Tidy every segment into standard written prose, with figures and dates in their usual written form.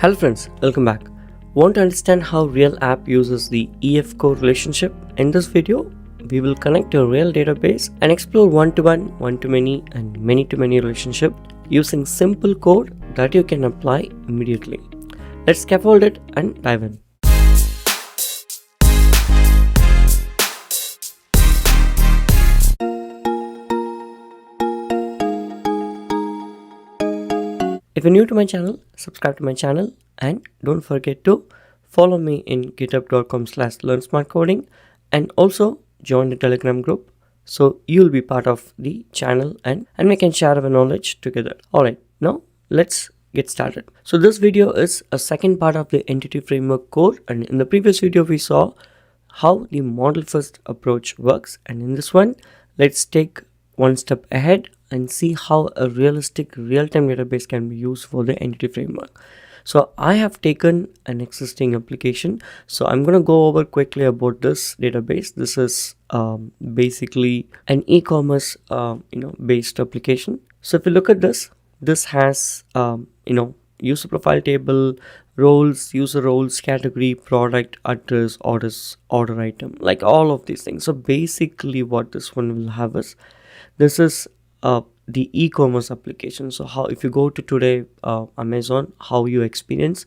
Hello friends, welcome back. Want to understand how real app uses the EF core relationship? In this video, we will connect to a real database and explore one-to-one, one-to-many and many-to-many relationship using simple code that you can apply immediately. Let's scaffold it and dive in. If you're new to my channel, subscribe to my channel and don't forget to follow me in github.com/learnsmartcoding and also join the Telegram group so you'll be part of the channel and we can share our knowledge together. Alright, now let's get started. So this video is a second part of the entity framework core, and in the previous video we saw how the model first approach works, and in this one let's take one step ahead and see how a realistic real-time database can be used for the entity framework. So I have taken an existing application, so I'm going to go over quickly about this database. This is basically an e-commerce based application. So if you look at this has user profile table, roles, user roles, category, product, address, orders, order item, like all of these things. So basically what this one will have is, this is the e-commerce application. So how, if you go to today Amazon, how you experience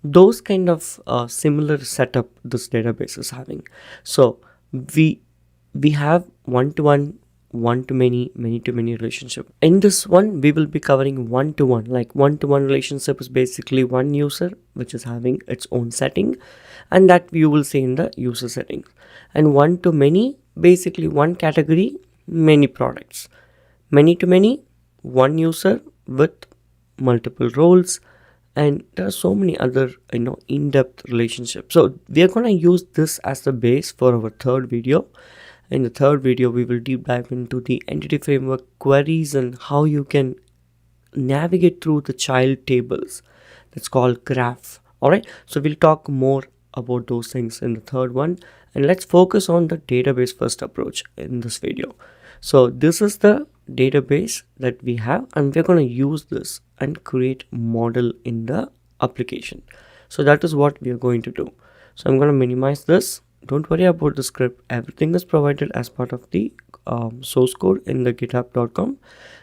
those kind of similar setup this database is having. So we have one-to-one, one-to-many, many-to-many relationship. In this one we will be covering one-to-one. Like one-to-one relationship is basically one user which is having its own setting, and that you will see in the user settings. And one-to-many, basically one category, many products. Many-to-many, one user with multiple roles, and there are so many other in-depth relationships. So we are going to use this as the base for our third video. In the third video we will deep dive into the entity framework queries and how you can navigate through the child tables. That's called graph. Alright, so we'll talk more about those things in the third one, and let's focus on the database first approach in this video. So this is the database that we have, and we're going to use this and create model in the application. So that is what we are going to do. So I'm going to minimize this. Don't worry about the script, everything is provided as part of the source code in the github.com.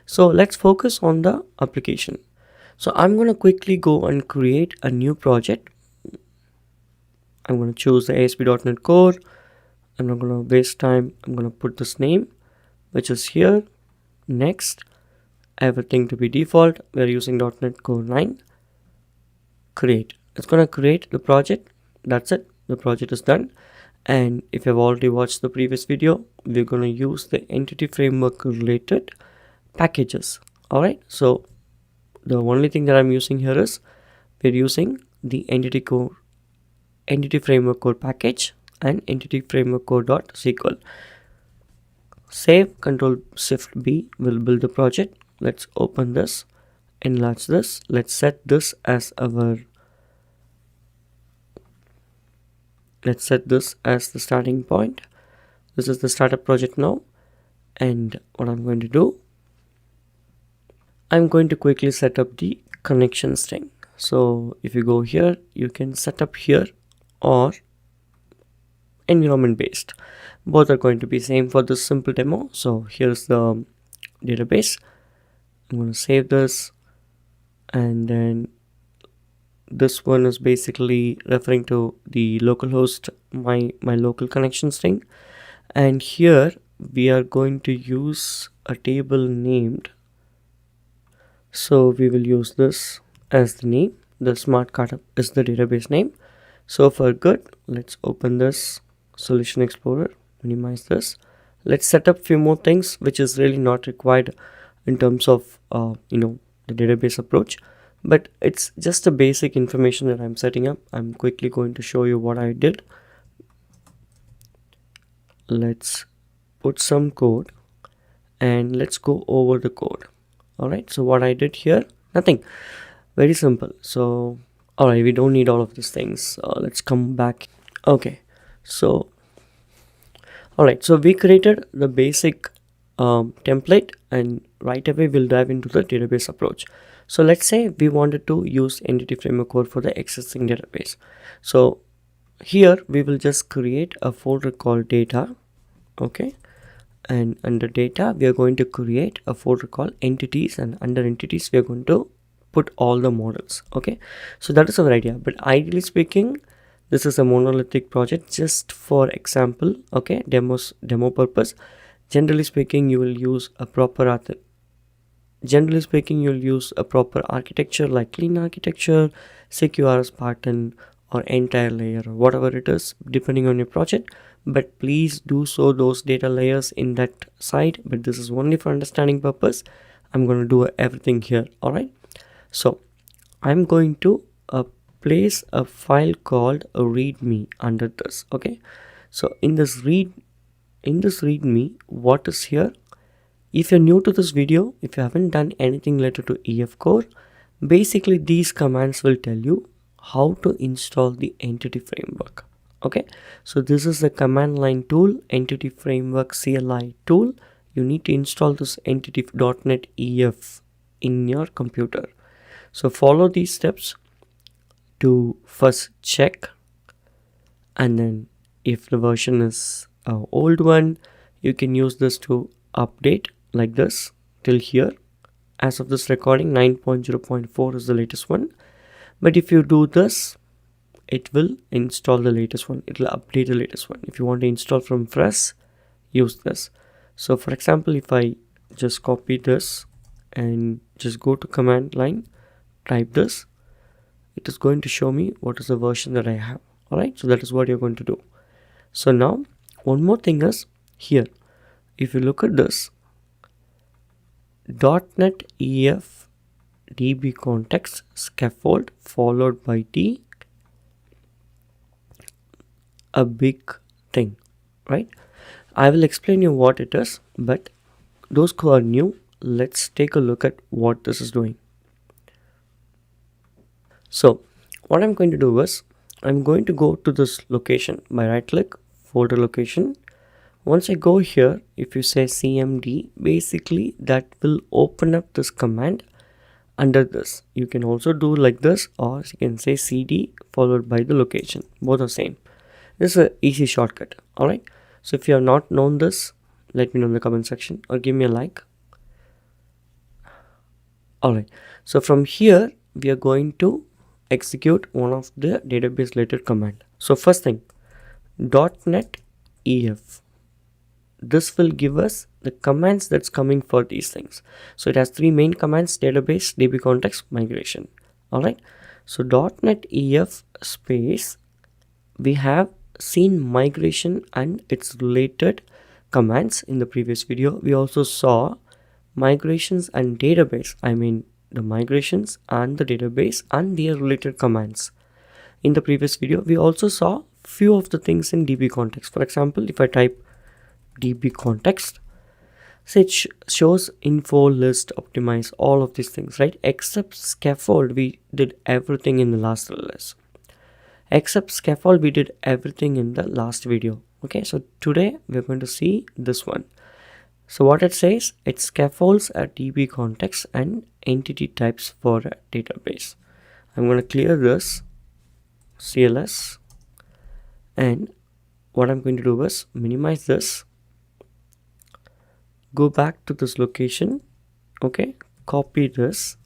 So let's focus on the application. So I'm going to quickly go and create a new project. I'm going to choose the ASP.NET Core. I'm not going to waste time. I'm going to put this name, which is here. Next, everything to be default. We're using .NET Core 9. Create. It's going to create the project. That's it. The project is done. And if you've already watched the previous video, we're going to use the entity framework related packages. Alright, so the only thing that I'm using here is we're using the entity framework core package and entity framework core.sql. Save, Control Shift B will build the project. Let's open this, enlarge this. Let's set this as our, let's set this as the starting point. This is the startup project now, and what I'm going to do, I'm going to quickly set up the connection string. So if you go here, you can set up here or environment based. Both are going to be same for this simple demo. So here's the database. I'm going to save this, and then this one is basically referring to the localhost, my local connection string, and here we are going to use a table named, so we will use this as the name. The smart card is the database name. So for good, let's open this Solution Explorer, minimize this. Let's set up few more things which is really not required in terms of the database approach, but it's just a basic information that I'm setting up. I'm quickly going to show you what I did. Let's put some code and let's go over the code. Alright, so what I did here, nothing, very simple. So alright, we don't need all of these things. Let's come back. Okay, so alright, so we created the basic template, and right away we'll dive into the database approach. So let's say we wanted to use entity framework code for the existing database. So here we will just create a folder called data. Okay, and under data we are going to create a folder called entities, and under entities we are going to put all the models. Okay, so that is our idea, but ideally speaking this is a monolithic project just for example. Okay, demo purpose. Generally speaking you'll use a proper architecture like clean architecture, CQRS pattern, or entire layer, or whatever it is depending on your project. But please do show those data layers in that side, but this is only for understanding purpose. I'm going to do everything here. All right, so I'm going to place a file called a readme under this. Okay, so in this readme, what is here? If you're new to this video, if you haven't done anything related to EF core, basically these commands will tell you how to install the entity framework. Okay, so this is the command line tool, entity framework CLI tool. You need to install this entity.net EF in your computer. So follow these steps to first check, and then if the version is an old one, you can use this to update like this till here. As of this recording, 9.0.4 is the latest one, but if you do this, it will install the latest one, it will update the latest one. If you want to install from fresh, use this. So for example, if I just copy this and just go to command line, type this, it is going to show me what is the version that I have. All right, so that is what you're going to do. So now one more thing is here, if you look at this .NET EF dbcontext scaffold followed by a big thing, right? I will explain you what it is, but those who are new, let's take a look at what this is doing. So what I'm going to do is I'm going to go to this location by right click, folder location. Once I go here, if you say cmd, basically that will open up this command under this. You can also do like this, or you can say cd followed by the location. Both are same. This is an easy shortcut. All right, so if you have not known this, let me know in the comment section or give me a like. All right, so from here we are going to execute one of the database related command. So first thing, .NET EF. This will give us the commands that's coming for these things. So it has three main commands: database, dbcontext, migration. All right, so .NET EF space, we have seen migration and its related commands in the previous video. We also saw migrations and database, I mean the migrations and the database and their related commands. In the previous video, we also saw few of the things in dbcontext. For example, if I type dbcontext, so it shows info, list, optimize, all of these things, right? Except scaffold, we did everything in the last LS. Except scaffold, we did everything in the last video. Okay, so today we're going to see this one. So what it says, it scaffolds a dbcontext and entity types for a database. I'm going to clear this CLS, and what I'm going to do is minimize this, go back to this location, okay, copy this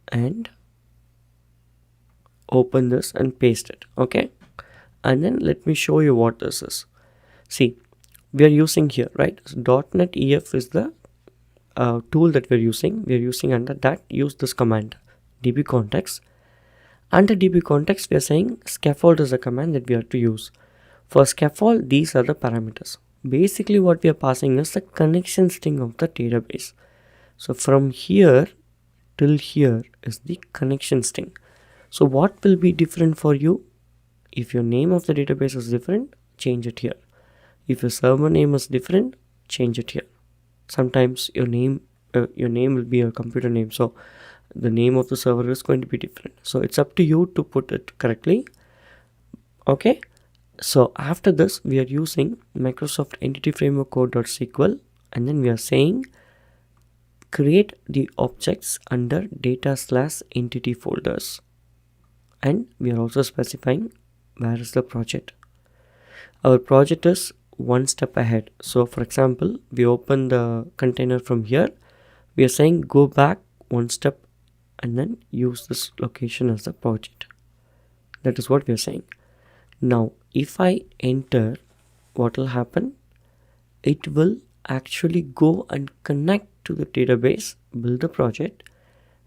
and open this and paste it. Okay, and then let me show you what this is. See, we are using here, right? So .NET EF is the tool that we're using. Under that, use this command dbcontext. Under dbcontext, we are saying scaffold is a command that we have to use. For scaffold, these are the parameters. Basically what we are passing is the connection string of the database. So from here till here is the connection string. So what will be different for you? If your name of the database is different, change it here. If your server name is different, change it here. Sometimes your name will be your computer name, so the name of the server is going to be different. So it's up to you to put it correctly. Okay, so after this we are using Microsoft Entity Framework Code.SQL, and then we are saying create the objects under data/entity folders, and we are also specifying where is the project. Our project is one step ahead. So for example, we open the container from here, we are saying go back one step and then use this location as the project. That is what we are saying. Now if I enter, what will happen? It will actually go and connect to the database, build the project.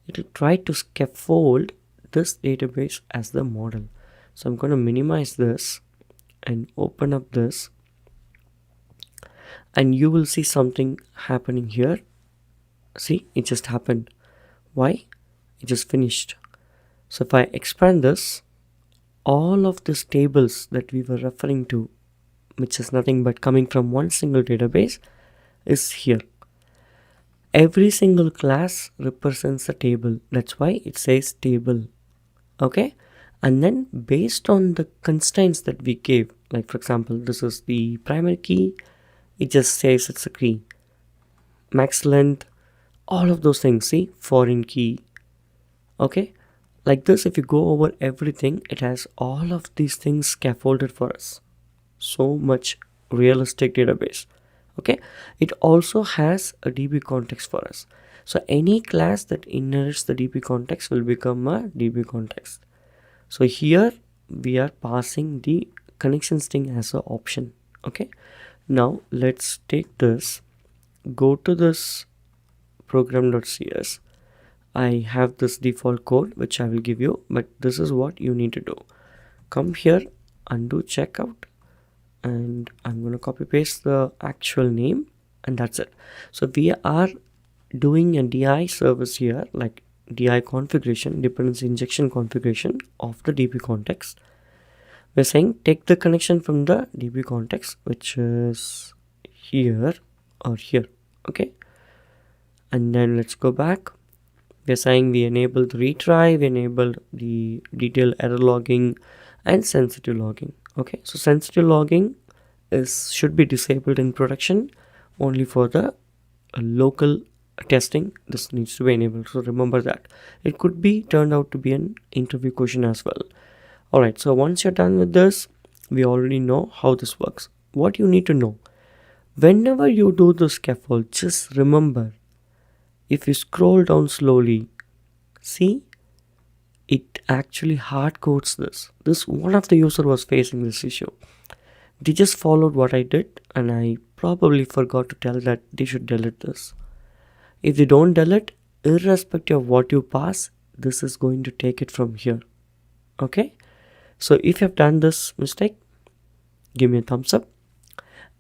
It will try to scaffold this database as the model. So I'm going to minimize this and open up this, and you will see something happening here. See, it just happened. Why? It just finished. So if I expand this, all of these tables that we were referring to, which is nothing but coming from one single database, is here. Every single class represents a table. That's why it says table. Okay, and then based on the constraints that we gave, like for example, this is the primary key, it just says it's a key. Max length, all of those things. See, foreign key. Okay, like this, if you go over everything, it has all of these things scaffolded for us. So much realistic database. Okay, it also has a db context for us. So any class that inherits the db context will become a db context. So here we are passing the connection string as an option. Okay, now let's take this, go to this program.cs. I have this default code which I will give you, but this is what you need to do. Come here, undo checkout, and I'm going to copy paste the actual name, and that's it. So we are doing a DI service here, like DI configuration, dependency injection configuration of the DB context. We're saying take the connection from the DB context, which is here or here. Okay, and then let's go back. We're saying we enabled retry, we enabled the detailed error logging and sensitive logging. Okay, so sensitive logging should be disabled in production. Only for the local testing this needs to be enabled. So remember that. It could be turned out to be an interview question as well. Alright, so once you're done with this, we already know how this works. What you need to know, whenever you do the scaffold, just remember, if you scroll down slowly, see, it actually hard codes this. One of the user was facing this issue. They just followed what I did, and I probably forgot to tell that they should delete this. If they don't delete, irrespective of what you pass, this is going to take it from here. Okay, so if you have done this mistake, give me a thumbs up.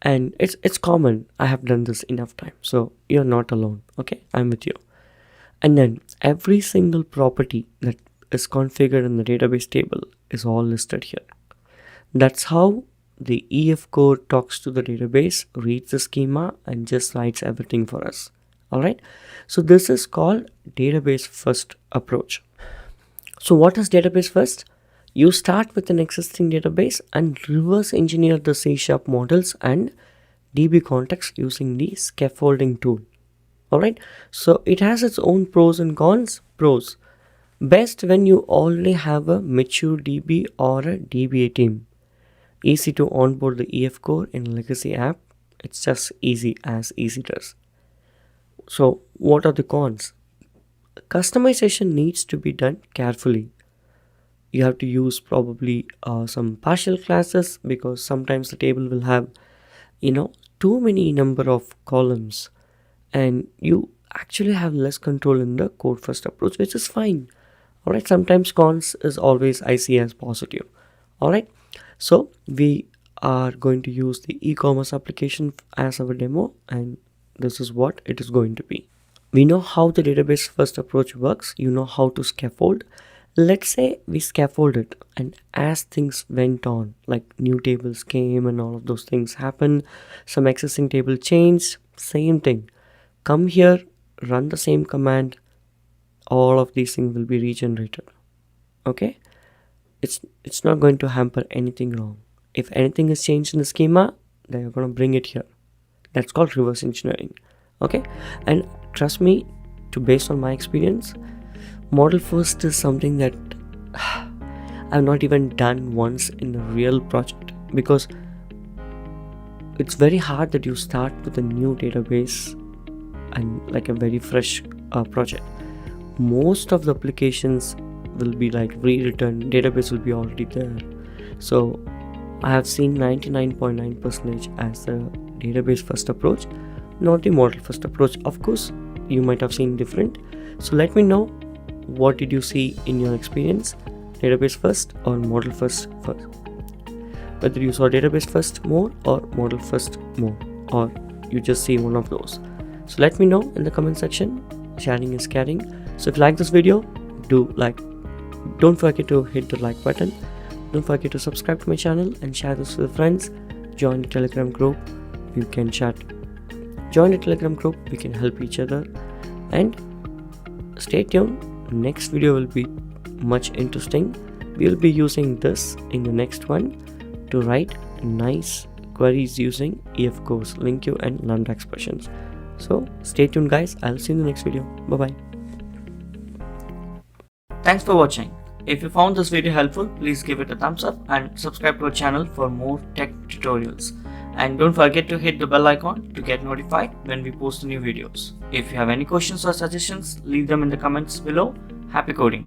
And it's common. I have done this enough time, so you're not alone. Okay, I'm with you. And then every single property that is configured in the database table is all listed here. That's how the EF core talks to the database, reads the schema, and just writes everything for us. Alright, so this is called database first approach. So what is database first? You start with an existing database and reverse engineer the C# models and DB context using the scaffolding tool. Alright, so it has its own pros and cons. Pros: best when you already have a mature DB or a DBA team. Easy to onboard the EF core in a legacy app. It's just easy as easy does. So what are the cons? Customization needs to be done carefully. You have to use probably some partial classes, because sometimes the table will have too many number of columns, and you actually have less control in the code first approach, which is fine. Alright, sometimes cons is always I see as positive. Alright, so we are going to use the e-commerce application as our demo, and this is what it is going to be. We know how the database first approach works. You know how to scaffold. Let's say we scaffolded, and as things went on, like new tables came and all of those things happened, some existing table changed, same thing. Come here, run the same command, all of these things will be regenerated. Okay, it's not going to hamper anything wrong. If anything is changed in the schema, then you're going to bring it here. That's called reverse engineering. Okay, and trust me, based on my experience, model first is something that I've not even done once in a real project, because it's very hard that you start with a new database and like a very fresh project. Most of the applications will be like rewritten, database will be already there. So I have seen 99.9% as the database first approach, not the model first approach. Of course, you might have seen different. So let me know, what did you see in your experience, database first or model first? Whether you saw database first more or model first more, or you just see one of those. So let me know in the comment section. Sharing is caring. So if you like this video, don't forget to hit the like button. Don't forget to subscribe to my channel and share this with friends. Join the Telegram group, you can chat. Join the Telegram group, we can help each other. And stay tuned, next video will be much interesting. We will be using this in the next one to write nice queries using EF course, LINQ and lambda expressions. So stay tuned guys, I'll see you in the next video. Bye bye. Thanks for watching. If you found this video helpful, please give it a thumbs up and subscribe to our channel for more tech tutorials. And don't forget to hit the bell icon to get notified when we post new videos. If you have any questions or suggestions, leave them in the comments below. Happy coding!